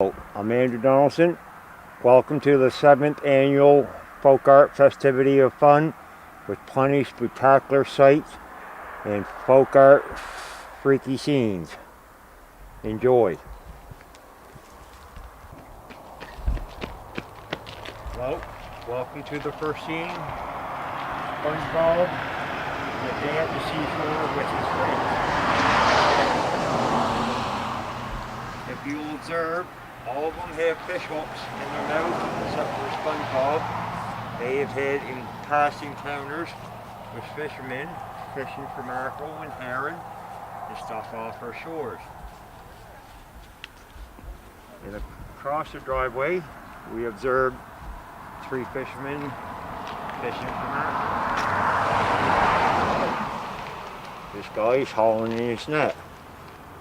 I'm Andrew Donaldson. Welcome to the 7th annual Folk Art Festivity of Fun with plenty of spectacular sights and folk art freaky scenes. Enjoy. Hello, welcome to the first scene. SpongeBob, the day at the seashore with his friends. If you'll observe, all of them have fish hooks in their mouth, except for SpongeBob. They have had in past encounters with fishermen fishing for mackerel and herring and stuff off our shores. And across the driveway, we observed 3 fishermen fishing for mackerel. This guy is hauling in his net.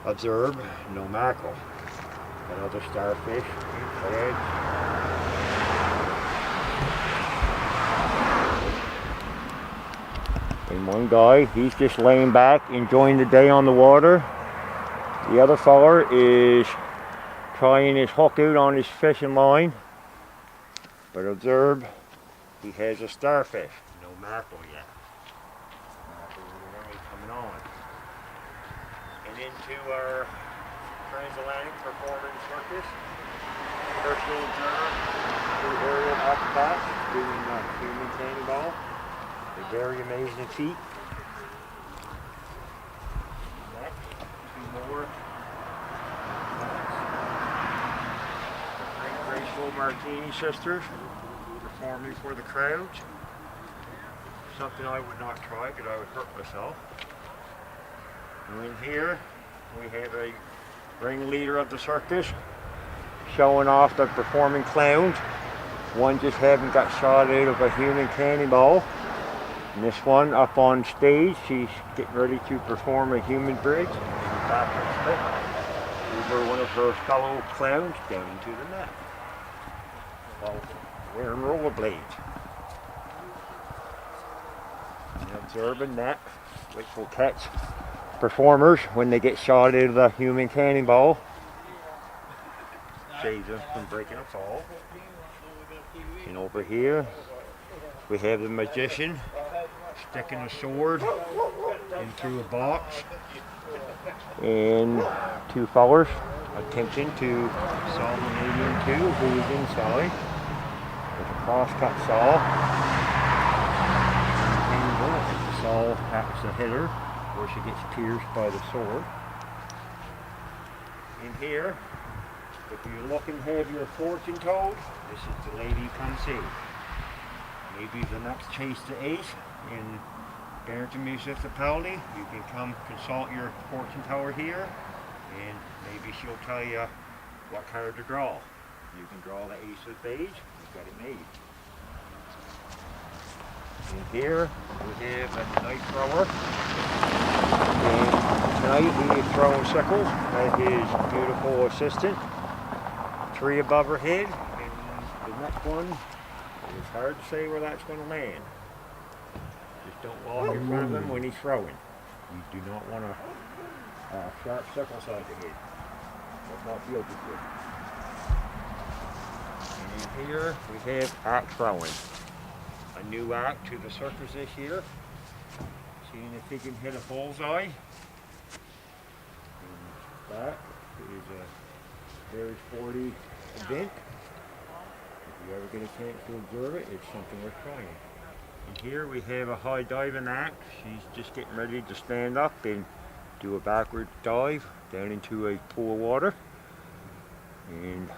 Observe, no mackerel. But other starfish, crabs. And one guy, he's just laying back, enjoying the day on the water. The other feller is trying his hook out on his fishing line. But observe, he has a starfish. No mackerel yet. Mackerel are only coming on. And into our transatlantic performance circus. First we'll observe the aerial acrobat doing a human cannonball. A very amazing feat. Next, 2 more. The 3 graceful Martini sisters performing for the crowds. Something I would not try because I would hurt myself. And in here we have a ringleader of the circus showing off the performing clowns. One just haven't got shot out of a human cannonball. And this one up on stage, she's getting ready to perform a human bridge. She's backward split over one of her fellow clowns down into the net while wearing rollerblades. And observe a net which will catch performers when they get shot out of the human cannonball. Saves them from breaking a fall. And over here we have the magician sticking a sword into a box, and 2 fellers attempting to solve an alien too who is inside with a crosscut saw. And the saw happens to hit her where she gets pierced by the sword. In here, if you're looking to have your fortune told, this is the lady you come see. Maybe the next chase to ace in Barrington Municipality, you can come consult your fortune teller here, and maybe she'll tell you what card to draw. You can draw the ace of spades, you've got it made. In here, we have a knife thrower. And tonight he is throwing sickles at his beautiful assistant. 3 above her head, and the next one, it's hard to say where that's going to land. Just don't walk in front of him when he's throwing. You do not want a sharp sickle side to hit. Does not feel too good. And in here we have axe throwing. A new act to the circus this year. Seeing if he can hit a bullseye. And that is a very sporty event. If you ever get a chance to observe it, it's something worth trying. And here we have a high diving act. She's just getting ready to stand up and do a backward dive down into a pool of water. And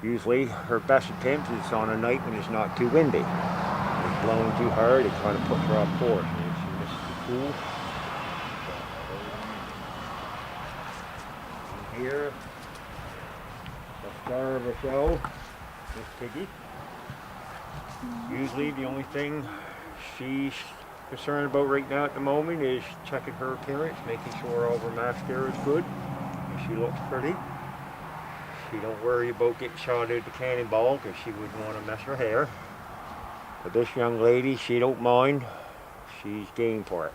usually her best attempt is on a night when it's not too windy. When it's blowing too hard, it kind of puts her off course. And if she misses the pool, and here, the star of the show, Miss Piggy. Usually the only thing she's concerned about right now at the moment is checking her appearance, making sure all of her mascara is good and she looks pretty. She don't worry about getting shot at the cannonball because she wouldn't want to mess her hair. But this young lady, she don't mind. She's game for it.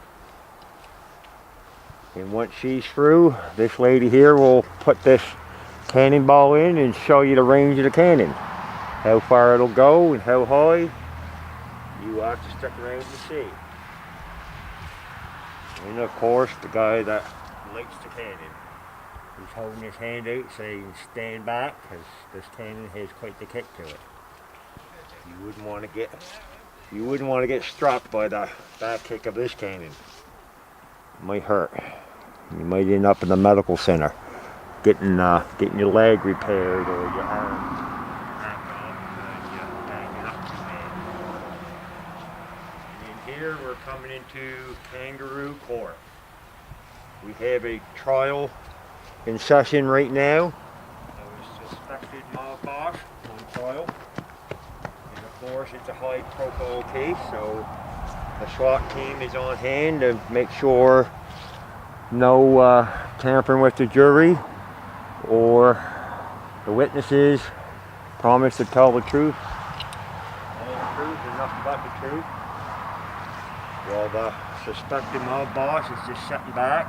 And once she's through, this lady here will put this cannonball in and show you the range of the cannon. How far it'll go and how high. You have to stick around to see. And of course, the guy that lights the cannon, he's holding his hand out saying stand back, because this cannon has quite the kick to it. You wouldn't want to get struck by the back kick of this cannon. It might hurt. You might end up in the medical center, getting your leg repaired or your arm hacked off because you banged it up too bad. And in here we're coming into Kangaroo Court. We have a trial in session right now. A suspected mob boss on trial. And of course it's a high profile case, so the SWAT team is on hand to make sure no tampering with the jury or the witnesses promise to tell the truth. All the truth and nothing but the truth. While the suspected mob boss is just sitting back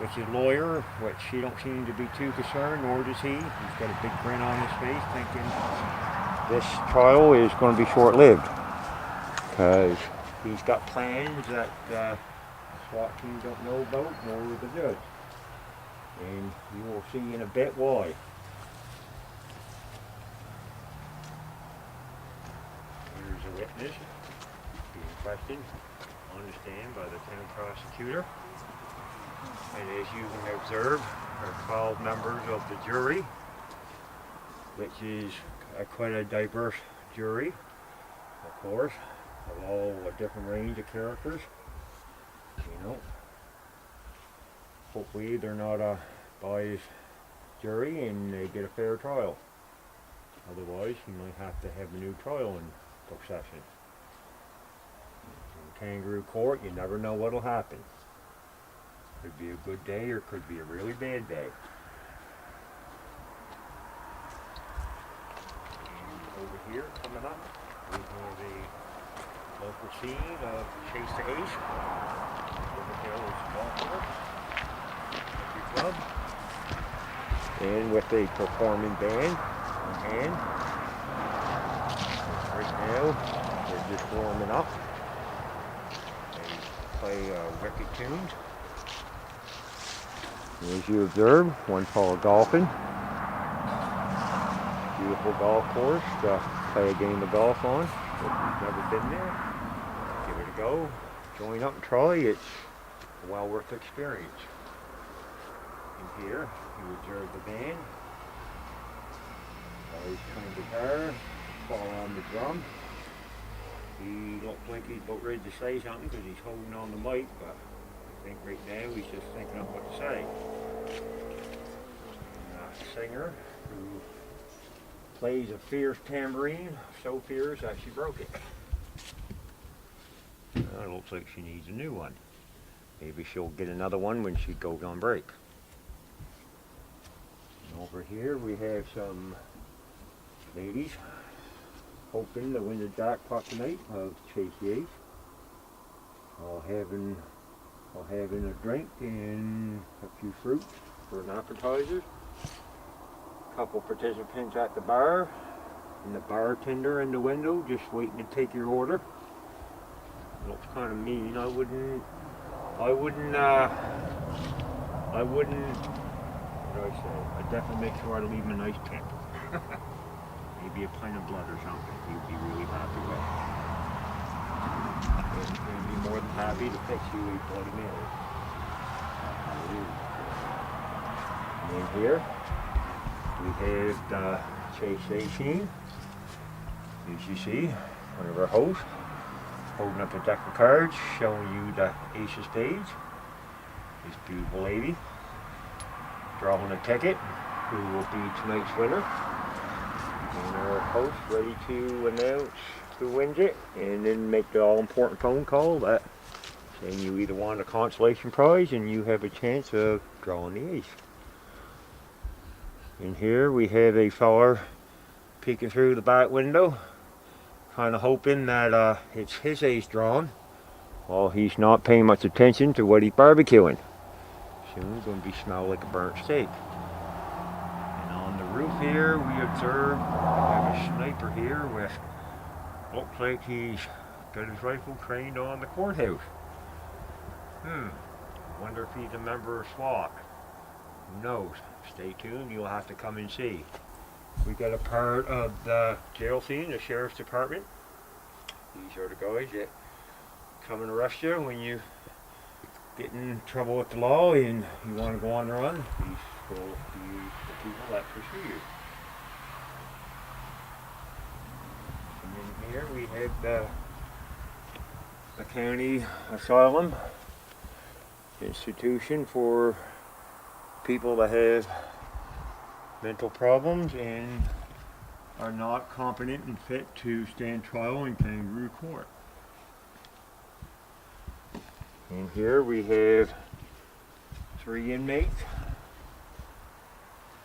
with his lawyer, which he don't seem to be too concerned, nor does he. He's got a big grin on his face, thinking this trial is going to be short-lived, because he's got plans that SWAT team don't know about, nor the judge. And you will see in a bit why. Here's a witness being questioned on the stand by the town prosecutor. And as you can observe, there are 12 members of the jury, which is quite a diverse jury, of course, of all a different range of characters. You know, hopefully they're not a biased jury and they get a fair trial. Otherwise, you might have to have a new trial in succession. In Kangaroo Court, you never know what'll happen. Could be a good day or could be a really bad day. And over here, coming up, we have a local scene of Chase the Ace. Over here is Harbour Club. And with a performing band on hand. Right now, they're just warming up. They play wicked tunes. As you observe, one called golfing. Beautiful golf course to play a game of golf on. If you've never been there, give it a go. Join up and try. It's a well worth the experience. In here, you observe the band. He's playing guitar, fall on the drum. He looks like he's about ready to say something because he's holding on the mic, but I think right now he's just thinking of what to say. And a singer who plays a fierce tambourine, so fierce that she broke it. It looks like she needs a new one. Maybe she'll get another one when she goes on break. And over here we have some ladies hoping to win the jackpot tonight of Chase the Ace. All having a drink and a few fruits for an appetizer. A couple participants at the bar, and the bartender in the window just waiting to take your order. Looks kind of mean. I wouldn't, what do I say? I'd definitely make sure I leave him a nice tip. Maybe a pint of blood or something he'd be really happy with. He'd be more than happy to fix you a Bloody Mary. And here we have the Chase 18. As you see, one of our hosts holding up a deck of cards showing you the ace of spades. This beautiful lady drawing a ticket who will be tonight's winner. And our host ready to announce who wins it and then make the all-important phone call that saying you either won a consolation prize and you have a chance of drawing the ace. And here we have a fella peeking through the back window, kind of hoping that it's his ace drawn while he's not paying much attention to what he's barbecuing. Soon it's going to be smell like a burnt steak. And roof here, we observe we have a sniper here with, looks like he's got his rifle trained on the courthouse. Wonder if he's a member of SWAT. Who knows? Stay tuned, you'll have to come and see. We got a part of the jail scene, the sheriff's department. These are the guys that come and arrest you when you get in trouble with the law and you want to go on the run. These will be the people that pursue you. And in here we have the county asylum institution for people that have mental problems and are not competent and fit to stand trial in kangaroo court. And here we have 3 inmates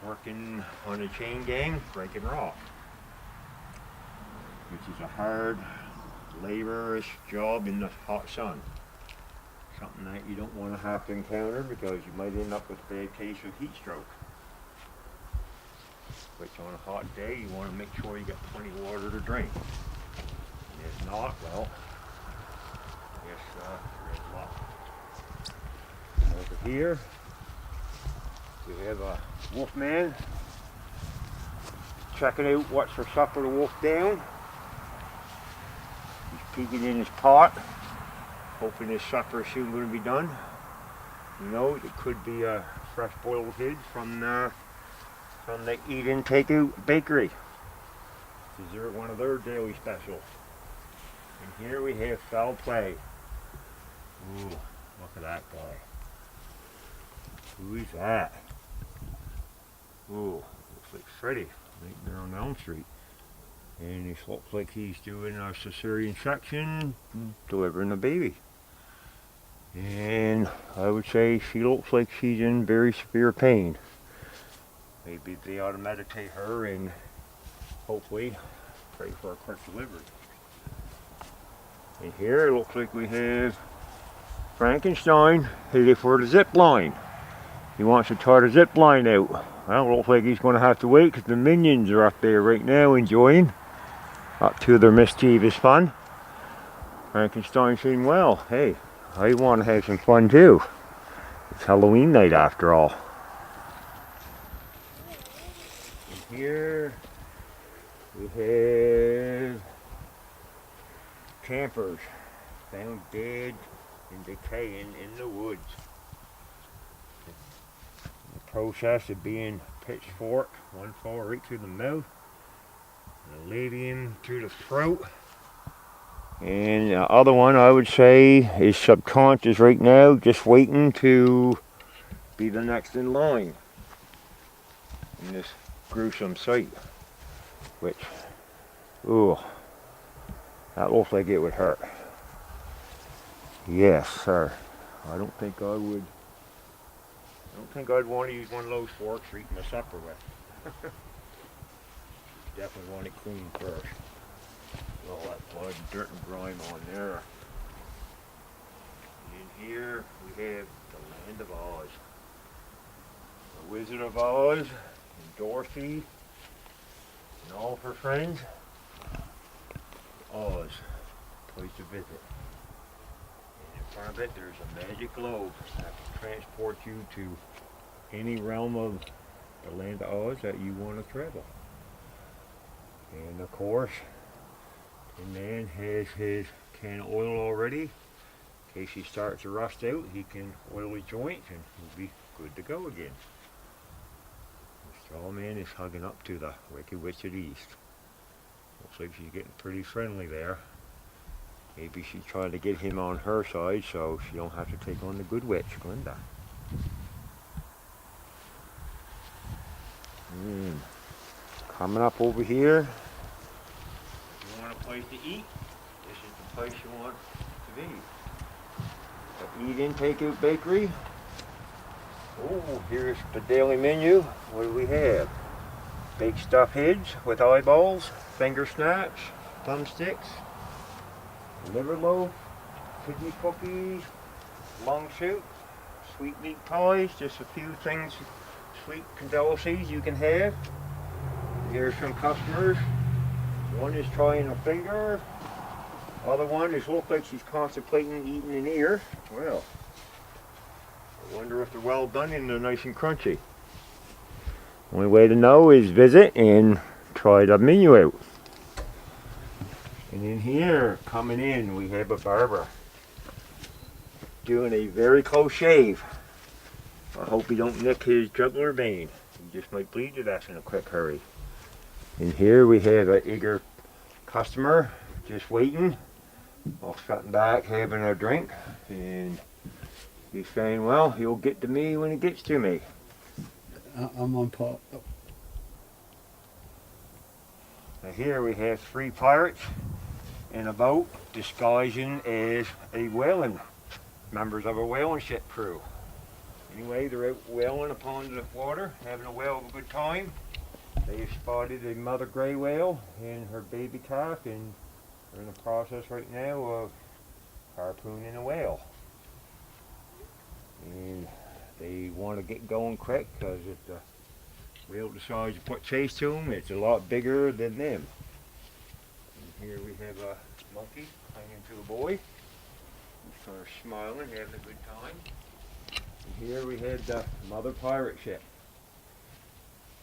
working on a chain gang breaking rock, which is a hard, laborious job in the hot sun. Something that you don't want to have to encounter because you might end up with a bad case of heat stroke. Which on a hot day you want to make sure you get plenty of water to drink. And if not, well, I guess there is luck. Over here we have a wolf man checking out what's for supper to wolf down. He's peeking in his pot, hoping his supper is soon going to be done. Who knows, it could be a fresh boiled head from the Eat In Take Out bakery. Dessert, one of their daily specials. And here we have foul play. Ooh, look at that guy. Who is that? Ooh, looks like Freddy, right there on Elm Street. And he looks like he's doing a cesarean section, delivering a baby. And I would say she looks like she's in very severe pain. Maybe they ought to meditate her and hopefully pray for a quick delivery. And here it looks like we have Frankenstein headed for the zip line. He wants to tie the zip line out. Well, it looks like he's going to have to wait because the minions are up there right now enjoying up to their mischievous fun. Frankenstein's saying, well, hey, I want to have some fun too. It's Halloween night after all. Here we have campers found dead and decaying in the woods. In the process of being pitchforked, one fall right through the mouth, and a lady in through the throat. And the other one I would say is subconscious right now, just waiting to be the next in line in this gruesome sight, which, ooh, that looks like it would hurt. Yes, sir. I don't think I'd want to use one of those forks for eating my supper with. Definitely want it clean first. All that blood, dirt, and grime on there. In here we have the Land of Oz. The Wizard of Oz and Dorothy and all of her friends. Oz, place to visit. And in front of it there's a magic globe that can transport you to any realm of the Land of Oz that you want to travel. And of course, the man has his can of oil already. In case he starts to rust out, he can oil his joints and he'll be good to go again. The straw man is hugging up to the Wicked Witch of the East. Looks like she's getting pretty friendly there. Maybe she's trying to get him on her side so she don't have to take on the good witch, Glinda. Coming up over here. If you want a place to eat, this is the place you want to be. The Eat In Take Out bakery. Oh, here's the daily menu. What do we have? Baked stuffed heads with eyeballs, finger snaps, thumbsticks, liver loaf, kidney cookies, lung soup, sweet meat pies, just a few things, sweet delicacies you can have. Here's some customers. One is trying a finger. Other one is looks like she's contemplating eating an ear. Well, I wonder if they're well done and they're nice and crunchy. Only way to know is visit and try the menu out. And in here, coming in, we have a barber doing a very close shave. I hope he don't nick his jugular vein. He just might bleed to death in a quick hurry. And here we have an eager customer just waiting, all sitting back having a drink, and he's saying, well, he'll get to me when he gets to me. I'm on pot. Oh. Now here we have 3 pirates in a boat disguising as a whaling, members of a whaling ship crew. Anyway, they're out whaling upon the water, having a whale of a good time. They've spotted a mother gray whale and her baby calf, and they're in the process right now of harpooning a whale. And they want to get going quick because if the whale decides to put chase to them, it's a lot bigger than them. And here we have a monkey hanging to a buoy. He's sort of smiling, having a good time. And here we had the mother pirate ship,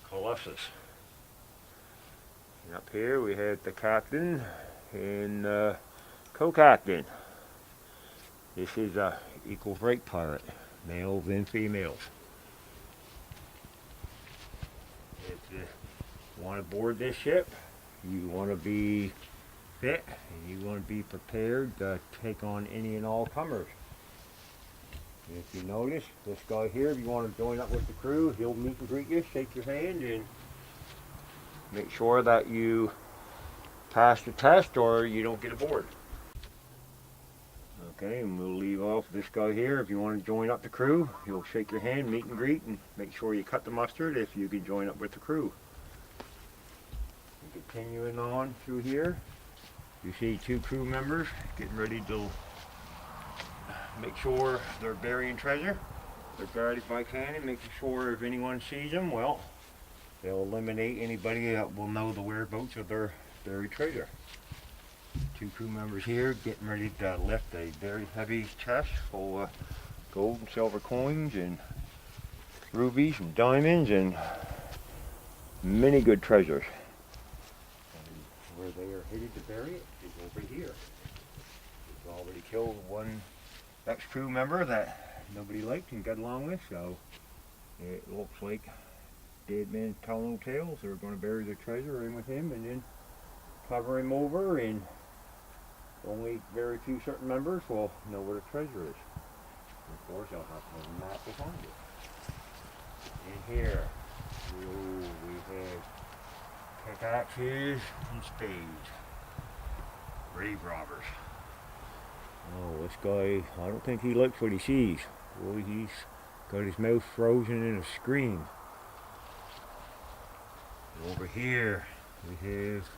Colossus. And up here we had the captain and co-captain. This is a equal rate pirate, males and females. If you want to board this ship, you want to be fit and you want to be prepared to take on any and all comers. If you notice, this guy here, if you want to join up with the crew, he'll meet and greet you, shake your hand, and make sure that you pass the test or you don't get aboard. Okay, and we'll leave off this guy here. If you want to join up the crew, he'll shake your hand, meet and greet, and make sure you cut the mustard if you can join up with the crew. And continuing on through here, you see 2 crew members getting ready to make sure they're burying treasure. They're guarded by cannon, making sure if anyone sees them, well, they'll eliminate anybody that will know the whereabouts of their buried treasure. 2 crew members here getting ready to lift a very heavy chest full of gold and silver coins and rubies and diamonds and many good treasures. And where they are headed to bury it is over here. They've already killed one ex-crew member that nobody liked and got along with, so it looks like dead men telling no tales. They're going to bury their treasure in with him and then cover him over, and only very few certain members will know where the treasure is. And of course, they'll have to have a map to find it. In here, we have pickaxes and spades. Grave robbers. Oh, this guy, I don't think he likes what he sees. Boy, he's got his mouth frozen in a scream. Over here, we have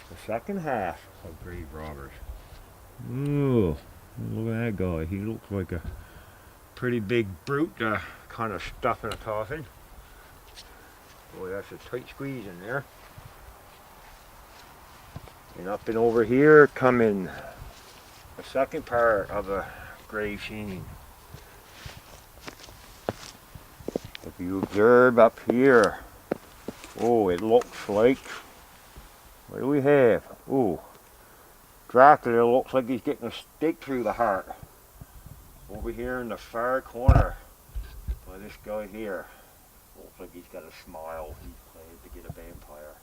the second half of grave robbers. Ooh, look at that guy. He looks like a pretty big brute to kind of stuff in a coffin. Boy, that's a tight squeeze in there. And up and over here coming the second part of a grave scene. If you observe up here, oh, it looks like, what do we have? Oh, Dracula looks like he's getting a stake through the heart. Over here in the far corner by this guy here, looks like he's got a smile. He's played to get a vampire,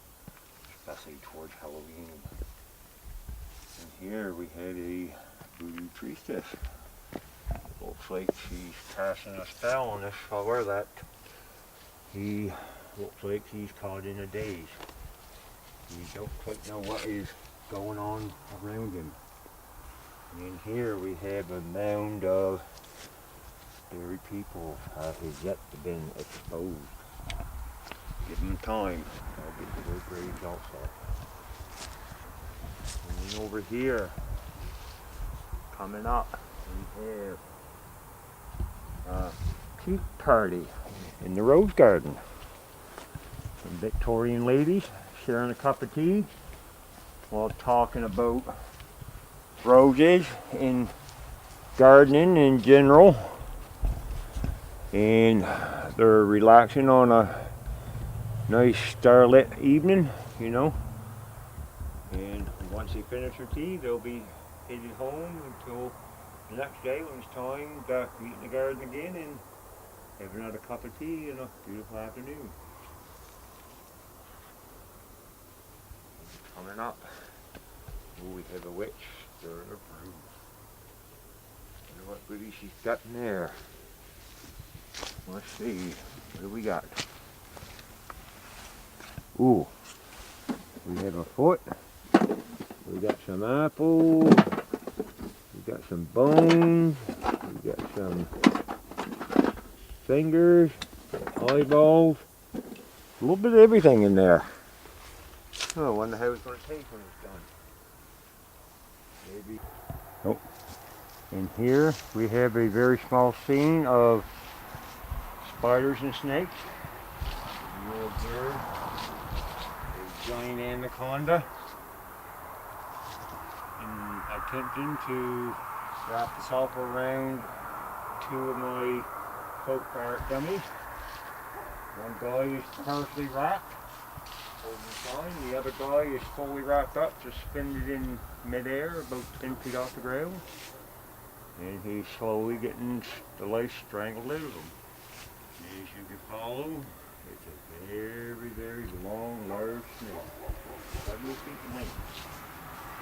especially towards Halloween. And here we have a voodoo priestess. Looks like she's casting a spell on this fella that he looks like he's caught in a daze. You don't quite know what is going on around him. And in here we have a mound of buried people that has yet to been exposed. Give them time. I'll get to their graves also. And then over here, coming up, we have a tea party in the rose garden. Some Victorian ladies sharing a cup of tea while talking about roses and gardening in general. And they're relaxing on a nice starlit evening, you know. And once they finish their tea, they'll be headed home until the next day when it's time to meet in the garden again and have another cup of tea and a beautiful afternoon. Coming up, we have a witch stirring a brew. Wonder what goodies she's got in there. Let's see, what do we got? Ooh, we have a foot. We got some apples. We got some bones. We got some fingers, eyeballs. A little bit of everything in there. Oh, I wonder how it's going to taste when it's done. Maybe. Oh, in here we have a very small scene of spiders and snakes. You observe a giant anaconda attempting to wrap itself around two of my folk art dummies. One guy is partially wrapped, holding the sign. The other guy is fully wrapped up, suspended in midair, about 10 feet off the ground. And he's slowly getting the life strangled out of him. As you can follow, it's a very, very long, large snake. 70 feet in length.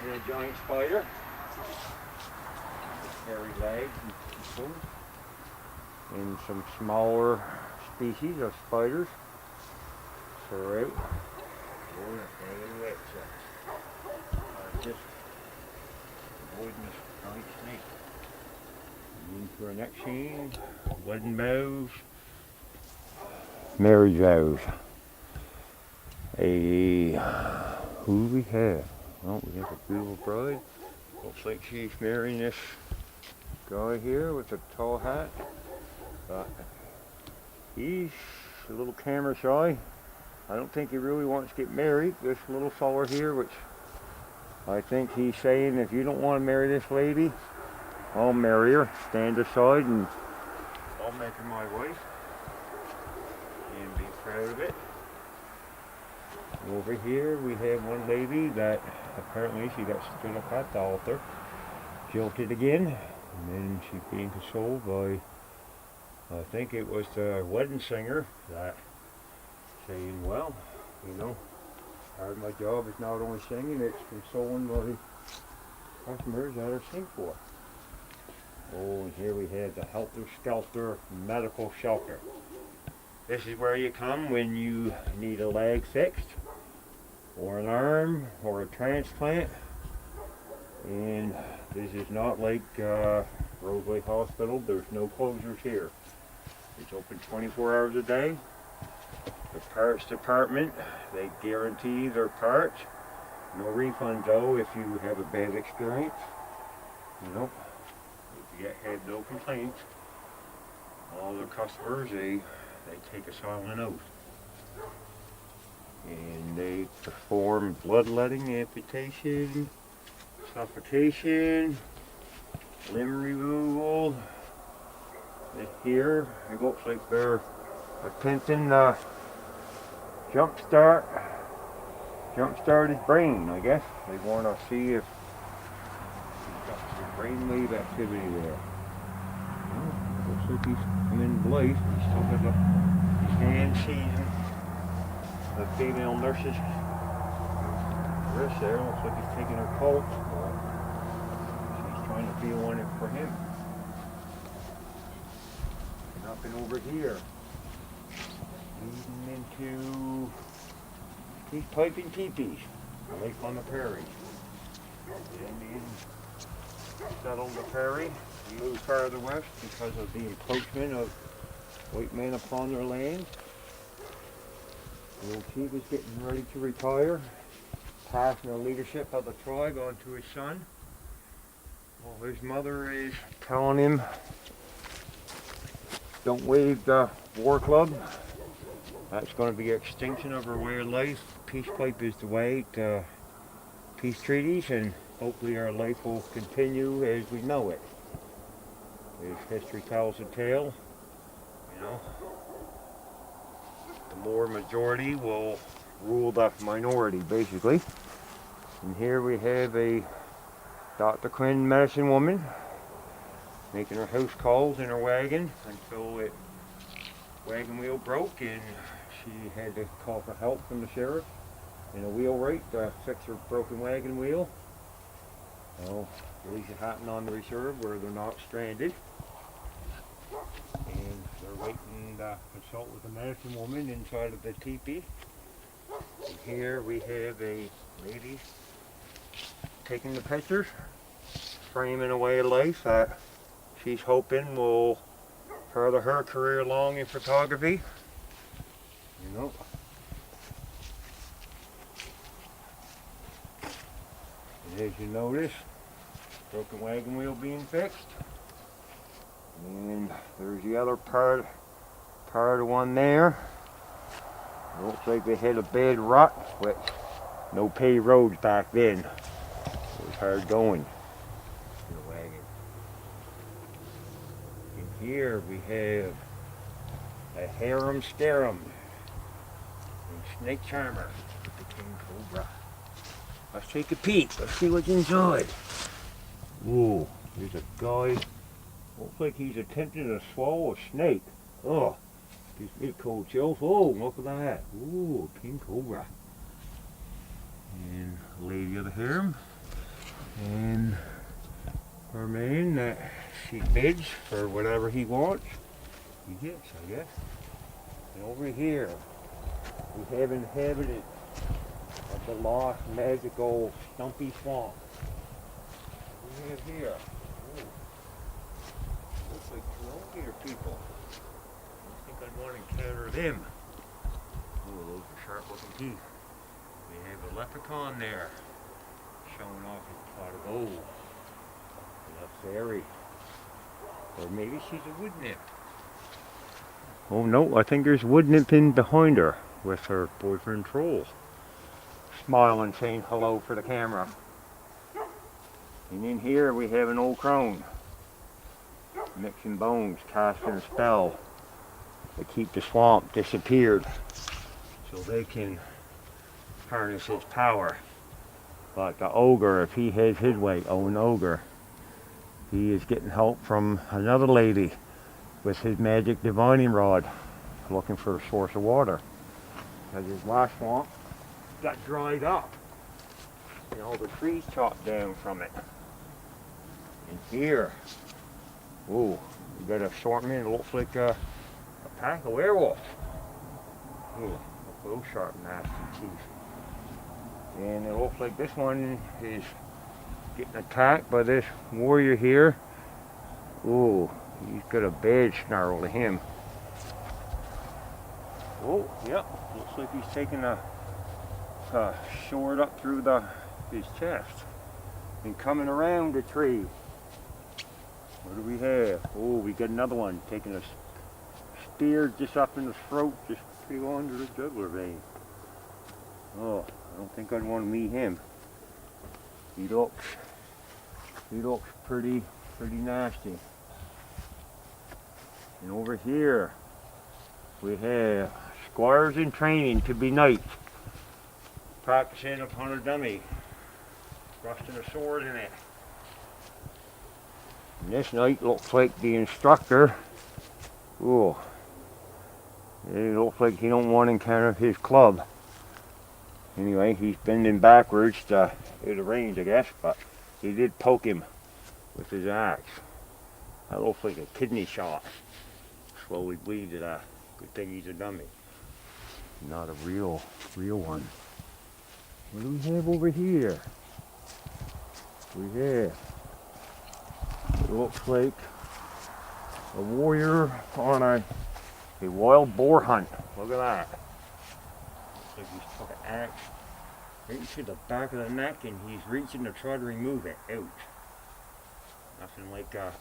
And a giant spider. With hairy legs and toes. And some smaller species of spiders throughout. Just avoiding this giant snake. Into our next scene, wedding vows, marriage vows. Who do we have? Well, we have a beautiful bride. Looks like she's marrying this guy here with a tall hat. He's a little camera shy. I don't think he really wants to get married. This little fella here, which I think he's saying, if you don't want to marry this lady, I'll marry her. Stand aside and I'll make her my wife. And be proud of it. Over here we have one lady that apparently she got stood up at the altar, jilted again, and then she's being consoled by, I think it was the wedding singer, that saying, well, you know, part of my job is not only singing, it's consoling my customers that I sing for. Oh, and here we have the Helter Skelter Medical Shelter. This is where you come when you need a leg fixed, or an arm, or a transplant. And this is not like Roadway Hospital. There's no closures here. It's open 24 hours a day. The parts department, they guarantee their parts. No refunds though if you have a bad experience. You know, if you had no complaints, all the customers, they take a silent oath. And they perform bloodletting, amputation, suffocation, limb removal. And here it looks like they're attempting to jumpstart his brain, I guess. They want to see if he's got some brainwave activity there. Well, looks like he's coming to life. He's still got the hand seizing the female nurse's wrist there. Looks like he's taking her pulse. She's trying to feel one for him. And up and over here, leading into these piping teepees, life on the prairie. The Indians settled the prairie and moved farther west because of the encroachment of white men upon their land. The old chief is getting ready to retire, passing the leadership of the tribe on to his son. Well, his mother is telling him, don't wave the war club That's going to be extinction of our way of life. Peace pipe is the way to peace treaties, and hopefully our life will continue as we know it. As history tells the tale, you know, the more majority will rule the minority, basically. And here we have a Dr. Quinn medicine woman making her house calls in her wagon until the wagon wheel broke and she had to call for help from the sheriff and a wheelwright to fix her broken wagon wheel. So, at least it happened on the reserve where they're not stranded. And they're waiting to consult with the medicine woman inside of the teepee. And here we have a lady taking the pictures, framing a way of life that she's hoping will further her career along in photography. You know. And as you notice, broken wagon wheel being fixed. And there's the other part of one there. Looks like they had a bad rut, which no paved roads back then. It was hard going in the wagon. And here we have a harem scarum and snake charmer with the king cobra. Let's take a peek. Let's see what's inside. Ooh, there's a guy. Looks like he's attempting to swallow a snake. Oh, gives me cold chills. Oh, look at that. Ooh, king cobra. And lady of the harem. And her man that she bids for whatever he wants. He gets, I guess. And over here, we have inhabited of the lost magical stumpy swamp. We have here. Ooh. Looks like alligator people. I think I'd want to encounter them. Oh, those are sharp looking teeth. We have a leprechaun there, showing off his pot of gold. A fairy. Or maybe she's a wood nymph. Oh no, I think there's wood nymph in behind her with her boyfriend Troll. Smiling, saying hello for the camera. And in here we have an old crone. Mixing bones, casting a spell to keep the swamp disappeared so they can harness his power. But the ogre, if he has his way, an ogre, he is getting help from another lady with his magic divining rod looking for a source of water. Because his last swamp got dried up and all the trees chopped down from it. And here, ooh, we got an assortment. It looks like a pack of werewolves. Ooh, look at those sharp, nasty teeth. And it looks like this one is getting attacked by this warrior here. Ooh, he's got a bad snarl to him. Oh, yep, looks like he's taking a sword up through his chest and coming around the tree. What do we have? Oh, we got another one taking a spear just up in the throat, just pretty under the jugular vein. Oh, I don't think I'd want to meet him. He looks pretty nasty. And over here we have squires in training to be knights, practicing upon a dummy, thrusting a sword in it. And this knight looks like the instructor. Ooh, it looks like he don't want to encounter his club. Anyway, he's bending backwards to hit the range, I guess, but he did poke him with his axe. That looks like a kidney shot. Slowly bleeds it out. Good thing he's a dummy. Not a real one. What do we have over here? We have, it looks like a warrior on a wild boar hunt. Look at that. Looks like he's took an axe right to the back of the neck and he's reaching to try to remove it. Ouch. Nothing like a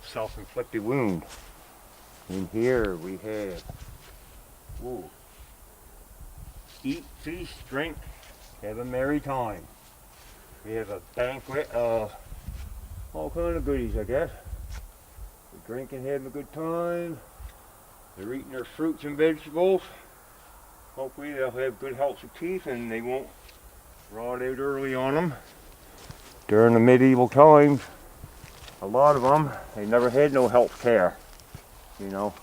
self-inflicted wound. In here we have, ooh, eat, feast, drink, have a merry time. We have a banquet of all kind of goodies, I guess. They're drinking, having a good time. They're eating their fruits and vegetables. Hopefully they'll have good healthy teeth and they won't rot out early on them. During the medieval times, a lot of them, they never had no health care, you know.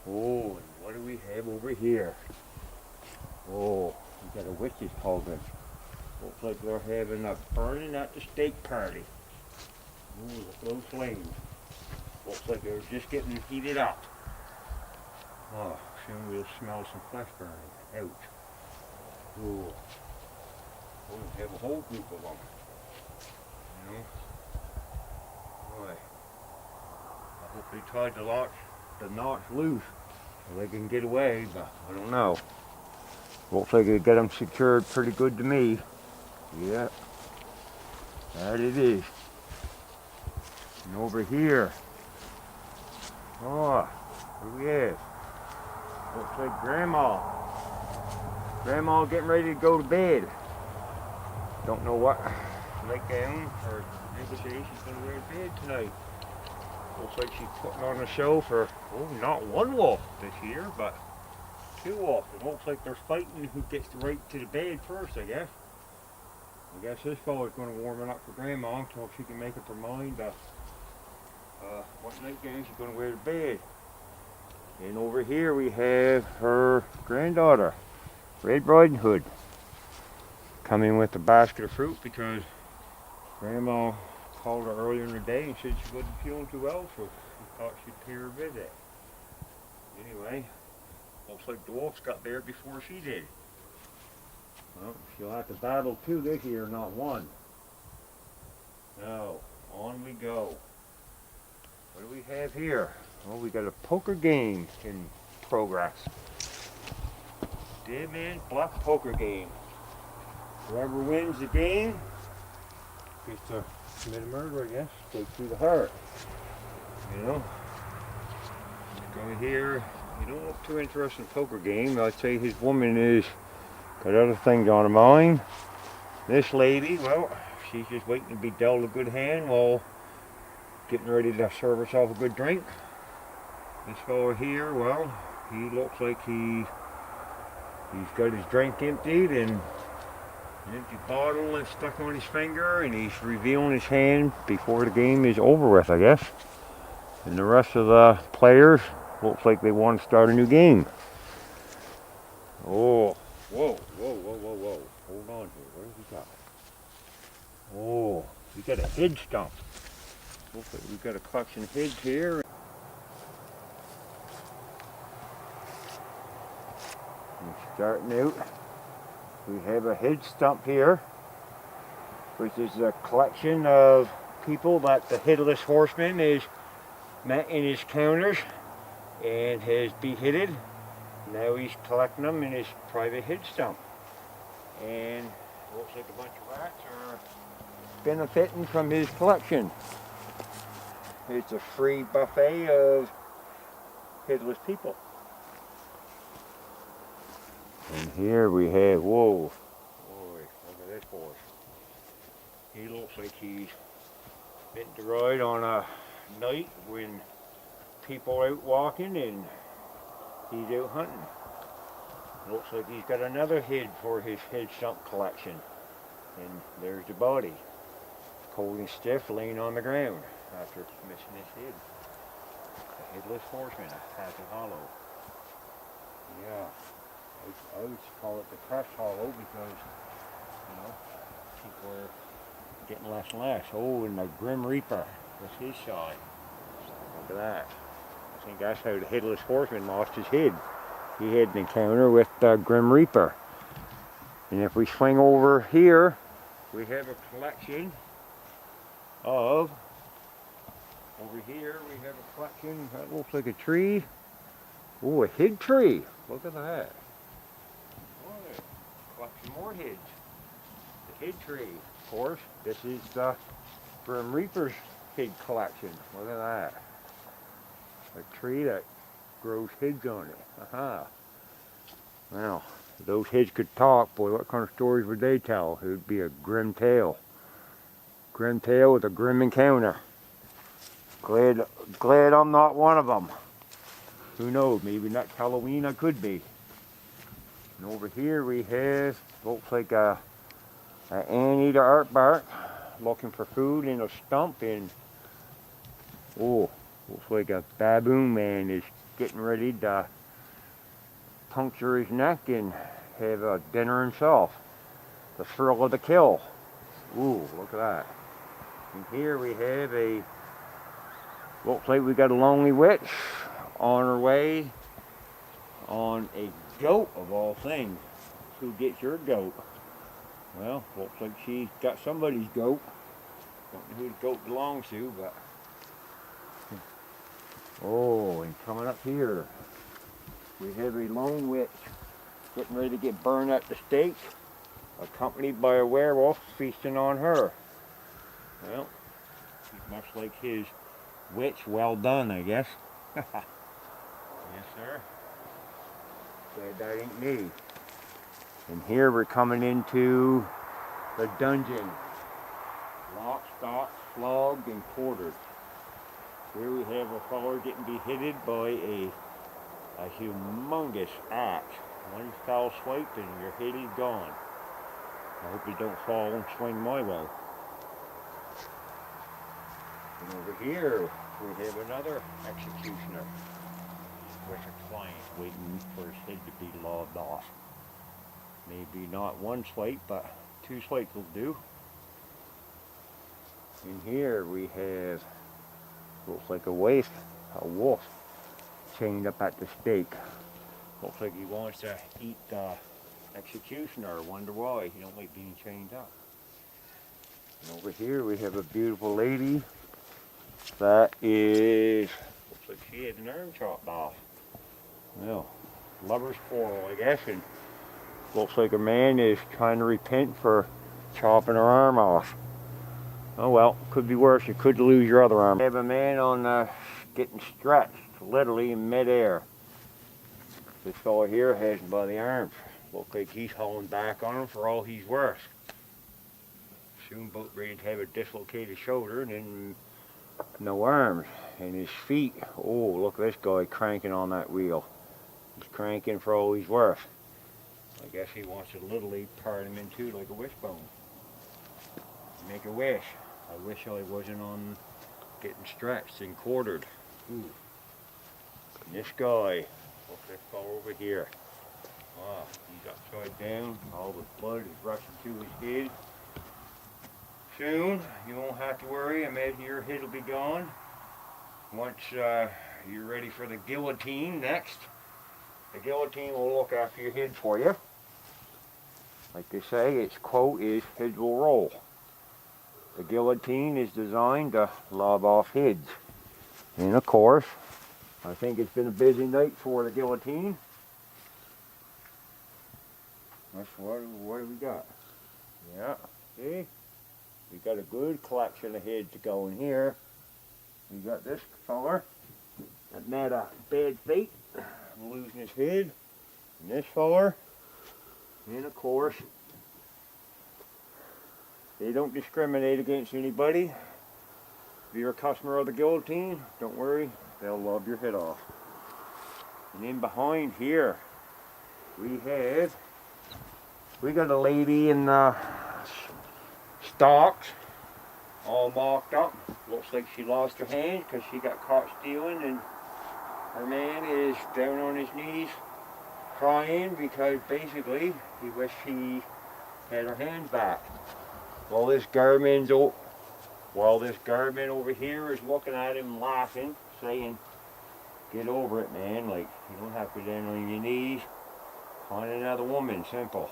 Oh, and what do we have over here? Oh, we got a witch's cauldron. Looks like they're having a burning at the steak party. Ooh, the low flames. Looks like they're just getting heated up. Oh, soon we'll smell some flesh burning. Ouch. Ooh. We'll have a whole group of them. You know? Boy. I hope they tried the knots loose so they can get away, but I don't know. Looks like they got them secured pretty good to me. Yeah. That it is. And over here. Oh, what do we have? Looks like Grandma. Grandma getting ready to go to bed. Don't know what nightgown or necklace she's going to wear to bed tonight. Looks like she's putting on a show for, oh, not one wolf this year, but two wolves. It looks like they're fighting who gets the right to the bed first, I guess. I guess this fella's going to warm it up for Grandma until she can make up her mind what nightgown she's going to wear to bed. And over here we have her granddaughter, Red Riding Hood, coming with a basket of fruit because Grandma called her earlier in the day and said she wasn't feeling too well, so she thought she'd pay her a visit. Anyway, looks like the wolves got there before she did. Well, she'll have to battle two this year, not one. Now, on we go. What do we have here? Well, we got a poker game in progress. Dead man bluff poker game. Whoever wins the game gets to commit a murder, I guess. Go through the heart. You know? Go here. You don't look too interested in poker game. I'd say his woman is got other things on her mind. This lady, well, she's just waiting to be dealt a good hand while getting ready to serve herself a good drink. This fellow here, well, he looks like he's got his drink emptied and an empty bottle is stuck on his finger and he's revealing his hand before the game is over with, I guess. And the rest of the players looks like they want to start a new game. Oh, whoa. Hold on here, what have we got? Oh, we got a head stump. Looks like we've got a collection of heads here. And starting out, we have a head stump here, which is a collection of people that the Headless Horseman has met in his counters and has beheaded. Now he's collecting them in his private head stump. And looks like a bunch of rats are benefiting from his collection. It's a free buffet of headless people. And here we have, whoa, boy, look at this horse. He looks like he's meant to ride on a night when people are out walking and he's out hunting. Looks like he's got another head for his head stump collection. And there's the body, cold and stiff, laying on the ground after missing his head. The Headless Horseman, a Happy Hollow. Yeah. I would call it the Crest Hollow because, you know, people are getting less and less. Oh, and the Grim Reaper was his side. Look at that. I think that's how the Headless Horseman lost his head. He had an encounter with the Grim Reaper. And if we swing over here, we have a collection of, over here we have a collection that looks like a tree. Oh, a head tree. Look at that. Collection more heads. The head tree, of course. This is the Grim Reaper's head collection. Look at that. A tree that grows heads on it. Aha. Well, if those heads could talk, boy, what kind of stories would they tell? It would be a grim tale. Grim tale with a grim encounter. Glad I'm not one of them. Who knows, maybe next Halloween I could be. And over here we have, looks like a anteater aardvark looking for food in a stump, and oh, looks like a baboon man is getting ready to puncture his neck and have a dinner himself. The thrill of the kill. Ooh, look at that. And here we have looks like we got a lonely witch on her way on a goat of all things. Who gets your goat? Well, looks like she got somebody's goat. Don't know who the goat belongs to, but... Oh, and coming up here, we have a lone witch getting ready to get burned at the stake, accompanied by a werewolf feasting on her. Well, he's much like his witch, well done, I guess. Yes, sir. Glad that ain't me. And here we're coming into the dungeon. Locked, stocked, flogged, and quartered. Here we have a fellow getting beheaded by a humongous axe. One foul swipe and your head is gone. I hope you don't fall and swing my way. And over here we have another executioner with a client waiting for his head to be lobbed off. Maybe not one swipe, but 2 swipes will do. And here we have, looks like a wolf chained up at the stake. Looks like he wants to eat the executioner. Wonder why he don't like being chained up. And over here we have a beautiful lady that is, looks like she had an arm chopped off. Well, lover's quarrel, I guess, and looks like a man is trying to repent for chopping her arm off. Oh well, could be worse. You could lose your other arm. We have a man on getting stretched, literally in midair. This fellow here has him by the arms. Looks like he's hauling back on him for all he's worth. Soon about ready to have a dislocated shoulder and then no arms. And his feet, oh, look at this guy cranking on that wheel. He's cranking for all he's worth. I guess he wants to literally part him in two like a wishbone. Make a wish. I wish I wasn't on getting stretched and quartered. Ooh. And this guy, look this fellow over here. Ah, he's upside down. All the blood is rushing to his head. Soon, you won't have to worry. I imagine your head will be gone. Once you're ready for the guillotine next, the guillotine will look after your head for you. Like they say, its quote is, heads will roll. The guillotine is designed to lob off heads. And of course, I think it's been a busy night for the guillotine. That's what do we got? Yeah, see? We got a good collection of heads going here. We got this feller that met a bad fate, losing his head. And this feller. And of course, they don't discriminate against anybody. If you're a customer of the guillotine, don't worry, they'll lob your head off. And then behind here, we got a lady in the stocks, all mocked up. Looks like she lost her hand because she got caught stealing, and her man is down on his knees crying because basically he wished he had her hands back. While this garment over here is looking at him laughing, saying, "Get over it, man, like, you don't have to go down on your knees. Find another woman, simple.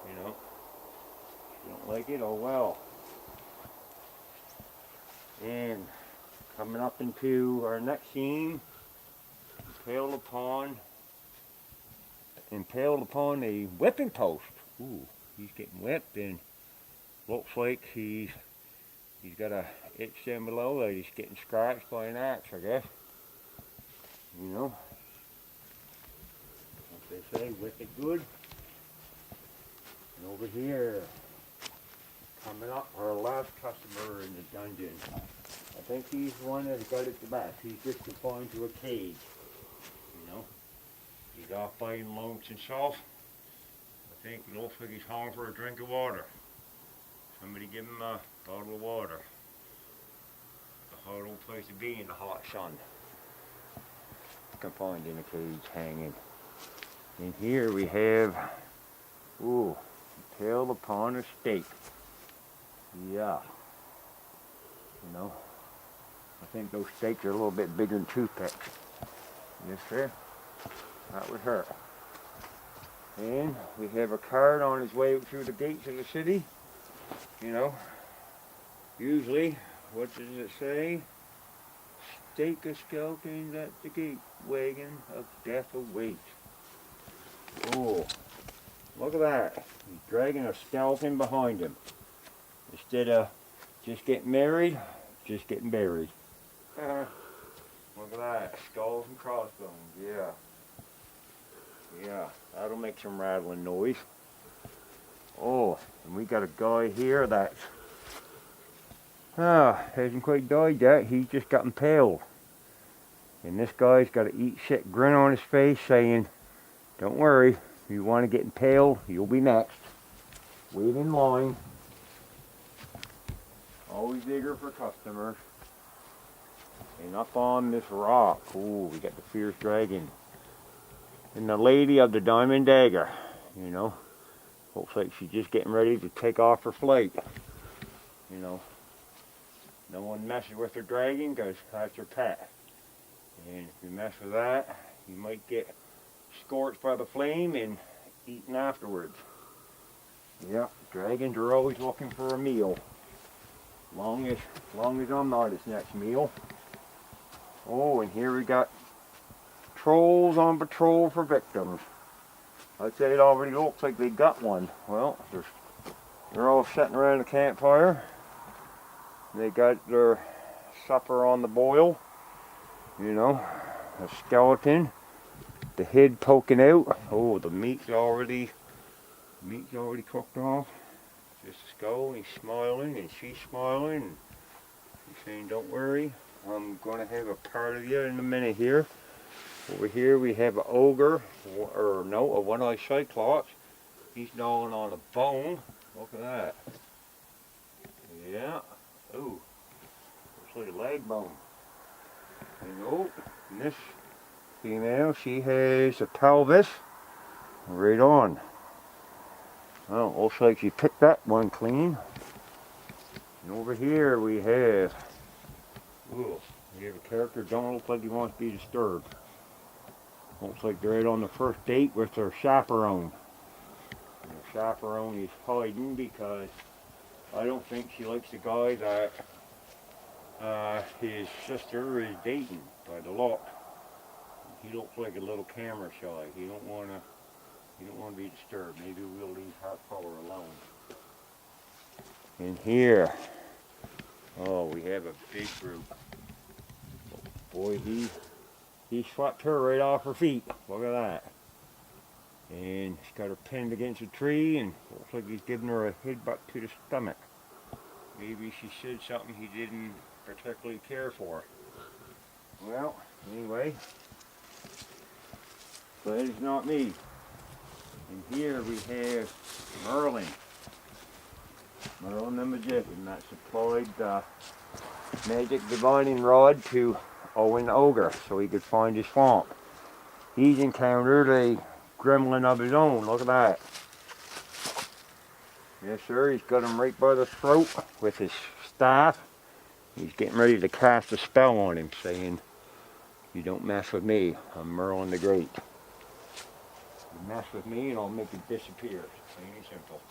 You know, if you don't like it, oh well." And coming up into our next scene, impaled upon a whipping post. Ooh, he's getting whipped, and looks like he's got a itch down below that he's getting scratched by an axe, I guess. You know, like they say, wicked good. And over here, coming up, our last customer in the dungeon. I think he's the one that's got it the best. He's just confined to a cage. You know, he's off biting lumps himself. I think it looks like he's hungry for a drink of water. Somebody give him a bottle of water. A hard old place to be in the hot sun. Confined in a cage, hanging. And here we have, ooh, tail upon a stake. Yeah. You know, I think those steaks are a little bit bigger than toothpicks. Yes, sir. That would hurt. And we have a card on his way through the gates of the city. You know, usually, what does it say? Stake of skeletons at the gate, wagon of death awaits. Oh, look at that. He's dragging a skeleton behind him. Instead of just getting married, just getting buried. Look at that. Skulls and crossbones. Yeah. Yeah, that'll make some rattling noise. Oh, and we got a guy here that hasn't quite died yet. He's just got impaled. And this guy's got an eat shit grin on his face saying, don't worry, if you want to get impaled, you'll be next. Wait in line. Always eager for customers. And up on this rock, ooh, we got the fierce dragon. And the lady of the diamond dagger, you know. Looks like she's just getting ready to take off her flight. You know. No one messes with her dragon because that's her pet. And if you mess with that, you might get scorched by the flame and eaten afterwards. Yeah, dragons are always looking for a meal. Long as I'm not its next meal. Oh, and here we got trolls on patrol for victims. I'd say it already looks like they got one. Well, they're all sitting around a campfire. They got their supper on the boil. You know, a skeleton, the head poking out. Oh, the meat's already cooked off. Just a skull, and he's smiling, and she's smiling. She's saying, don't worry, I'm going to have a part of you in a minute here. Over here we have an ogre, or no, a one-eyed cyclops. He's gnawing on a bone. Look at that. Yeah. Ooh, looks like a leg bone. And oh, and this female, she has a pelvis right on. Well, looks like she picked that one clean. And over here we have, ooh, we have a character don't look like he wants to be disturbed. Looks like they're out on the first date with their chaperone. And the chaperone is hiding because I don't think she likes the guy that his sister is dating by the look. He looks like a little camera shy. He don't want to be disturbed. Maybe we'll leave that fella alone. And here, oh, we have a big group. Boy, he swept her right off her feet. Look at that. And he's got her pinned against a tree, and looks like he's giving her a headbutt to the stomach. Maybe she said something he didn't particularly care for. Well, anyway, but it's not me. And here we have Merlin. Merlin the magician that supplied the magic divining rod to Owen Ogre so he could find his swamp. He's encountered a gremlin of his own. Look at that. Yes, sir. He's got him right by the throat with his staff. He's getting ready to cast a spell on him, saying, you don't mess with me. I'm Merlin the Great. You mess with me and I'll make it disappear. Plain and simple.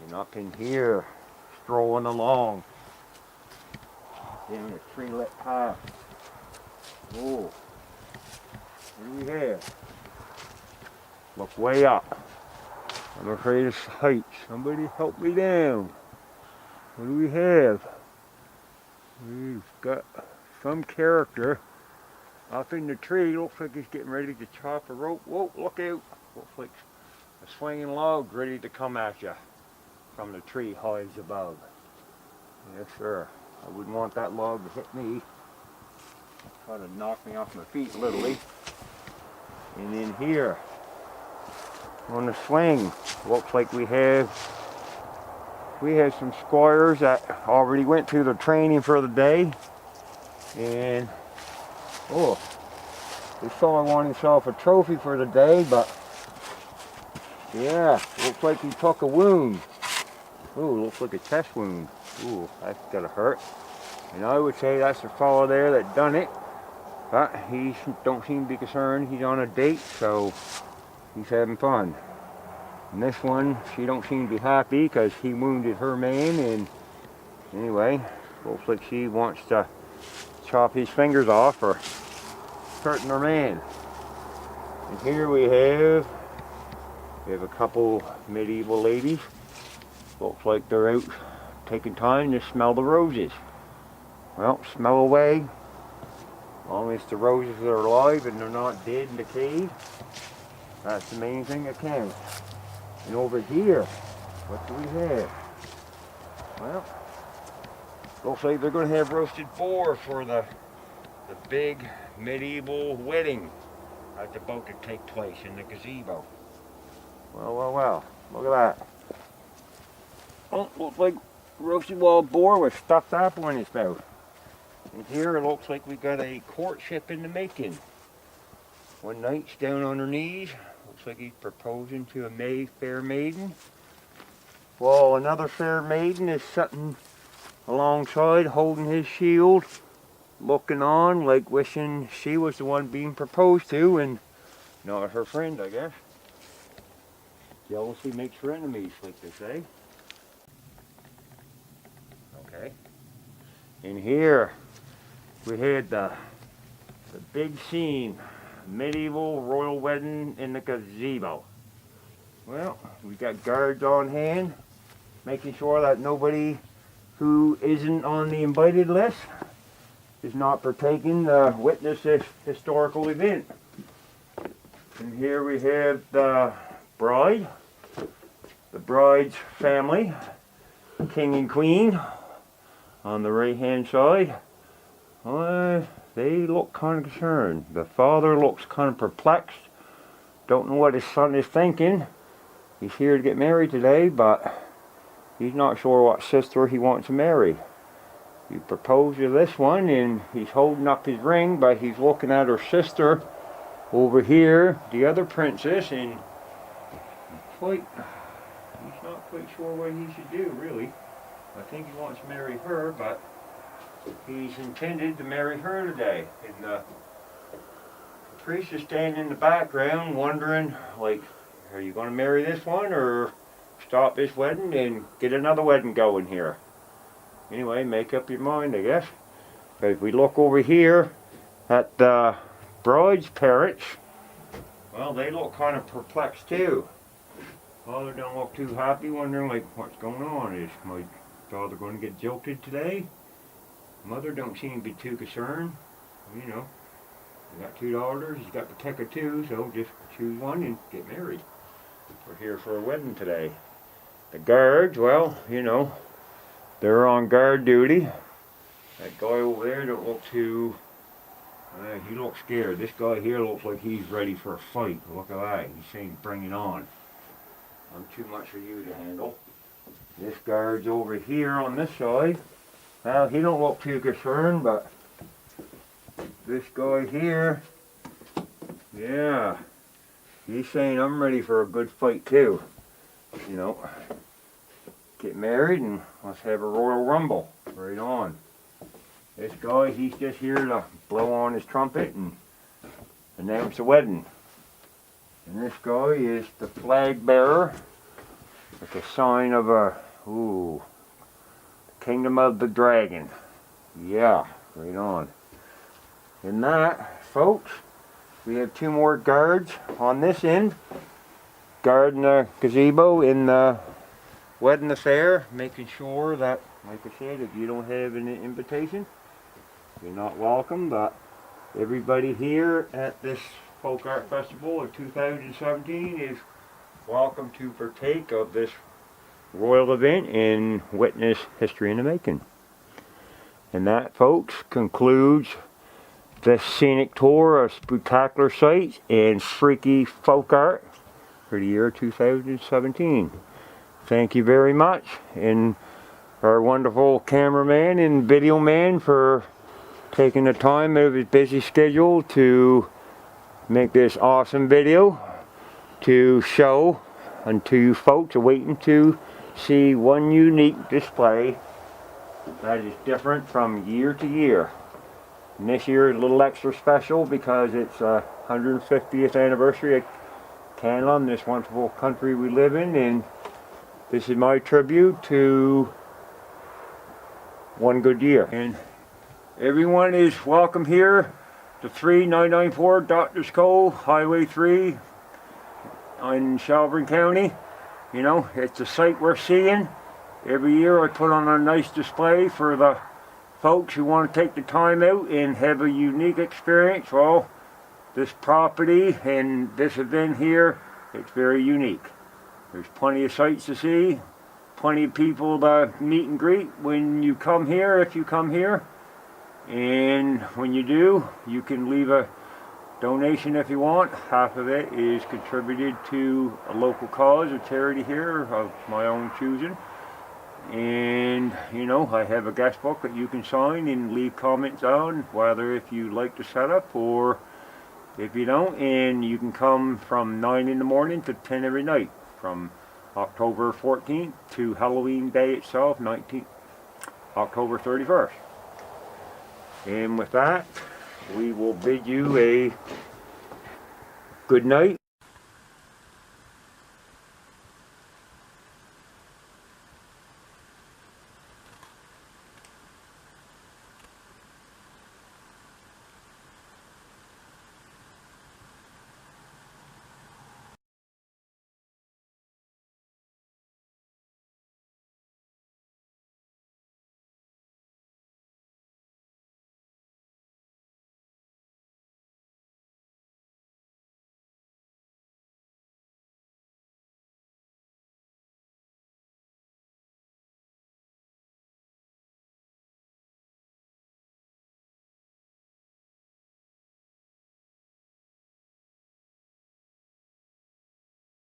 And up in here, strolling along, down a tree-lit path. Oh, what do we have? Look way up. I'm afraid of heights. Somebody help me down. What do we have? We've got some character Up in the tree, looks like he's getting ready to chop a rope. Whoa, look out. Looks like a swinging log ready to come at you from the tree high above. Yes, sir. I wouldn't want that log to hit me. Try to knock me off my feet literally. And in here, on the swing, looks like we have some squires that already went through the training for the day. And oh, this fella won himself a trophy for the day, but yeah, looks like he took a wound. Ooh, looks like a chest wound. Ooh, that's gotta hurt. And I would say that's the fella there that done it, but he don't seem to be concerned. He's on a date, so he's having fun. And this one, she don't seem to be happy because he wounded her man, and anyway, looks like she wants to chop his fingers off for hurting her man. And here we have a couple medieval ladies. Looks like they're out taking time to smell the roses. Well, smell away. As long as the roses are alive and they're not dead and decayed, that's the main thing that counts. And over here, what do we have? Well, looks like they're going to have roasted boar for the big medieval wedding that's about to take place in the gazebo. Well, look at that. Oh, looks like roasted wild boar with stuffed apple in his mouth. And here it looks like we got a courtship in the making. One knight's down on her knees. Looks like he's proposing to a fair maiden. While another fair maiden is sitting alongside holding his shield, looking on like wishing she was the one being proposed to and not her friend, I guess. Jealousy makes for enemies, like they say. Okay. And here we had the big scene, medieval royal wedding in the gazebo. Well, we got guards on hand, making sure that nobody who isn't on the invited list is not partaking to witness this historical event. And here we have the bride, the bride's family, king and queen on the right hand side. They look kind of concerned. The father looks kind of perplexed. Don't know what his son is thinking. He's here to get married today, but he's not sure what sister he wants to marry. He proposed to this one and he's holding up his ring, but he's looking at her sister over here, the other princess, and he's not quite sure what he should do, really. I think he wants to marry her, but he's intended to marry her today. And the priest is standing in the background wondering, like, are you going to marry this one or stop this wedding and get another wedding going here? Anyway, make up your mind, I guess. But if we look over here at the bride's parents, well, they look kind of perplexed too. Father don't look too happy, wondering like, what's going on? Is my daughter going to get jilted today? Mother don't seem to be too concerned. You know, you got two daughters, you got to protect her too, so just choose one and get married. We're here for a wedding today. The guards, well, you know, they're on guard duty. That guy over there don't look too, he looks scared. This guy here looks like he's ready for a fight. Look at that, he's saying bring it on. I'm too much for you to handle. This guard's over here on this side. Well, he don't look too concerned, but this guy here, yeah, he's saying I'm ready for a good fight too. You know, get married and let's have a royal rumble. Right on. This guy, he's just here to blow on his trumpet and announce the wedding. And this guy is the flag bearer. It's a sign of a, Kingdom of the Dragon. Yeah, right on. And that, folks, we have two more guards on this end. Guarding the gazebo in the wedding affair, making sure that, like I said, if you don't have an invitation, you're not welcome, but Everybody here at this Folk Art Festival of 2017 is welcome to partake of this royal event and witness history in the making. And that, folks, concludes this scenic tour of spectacular sights and freaky folk art for the year 2017. Thank you very much, and our wonderful cameraman and video man for taking the time out of his busy schedule to make this awesome video to show unto you folks waiting to see one unique display that is different from year to year. And this year is a little extra special because it's 150th anniversary of Canada, and this wonderful country we live in, and this is my tribute to one good year. And everyone is welcome here to 3994 Doctors Cove, Highway 3 in Shelburne County. You know, it's a sight worth seeing. Every year I put on a nice display for the folks who want to take the time out and have a unique experience. Well, this property and this event here, it's very unique. There's plenty of sights to see, plenty of people to meet and greet when you come here, if you come here. And when you do, you can leave a donation if you want. Half of it is contributed to a local cause, a charity here of my own choosing. And you know, I have a guest book that you can sign and leave comments on, whether if you like the setup or if you don't. And you can come from 9 in the morning to 10 every night, from October 14th to Halloween Day itself, October 31st. And with that, we will bid you a good night.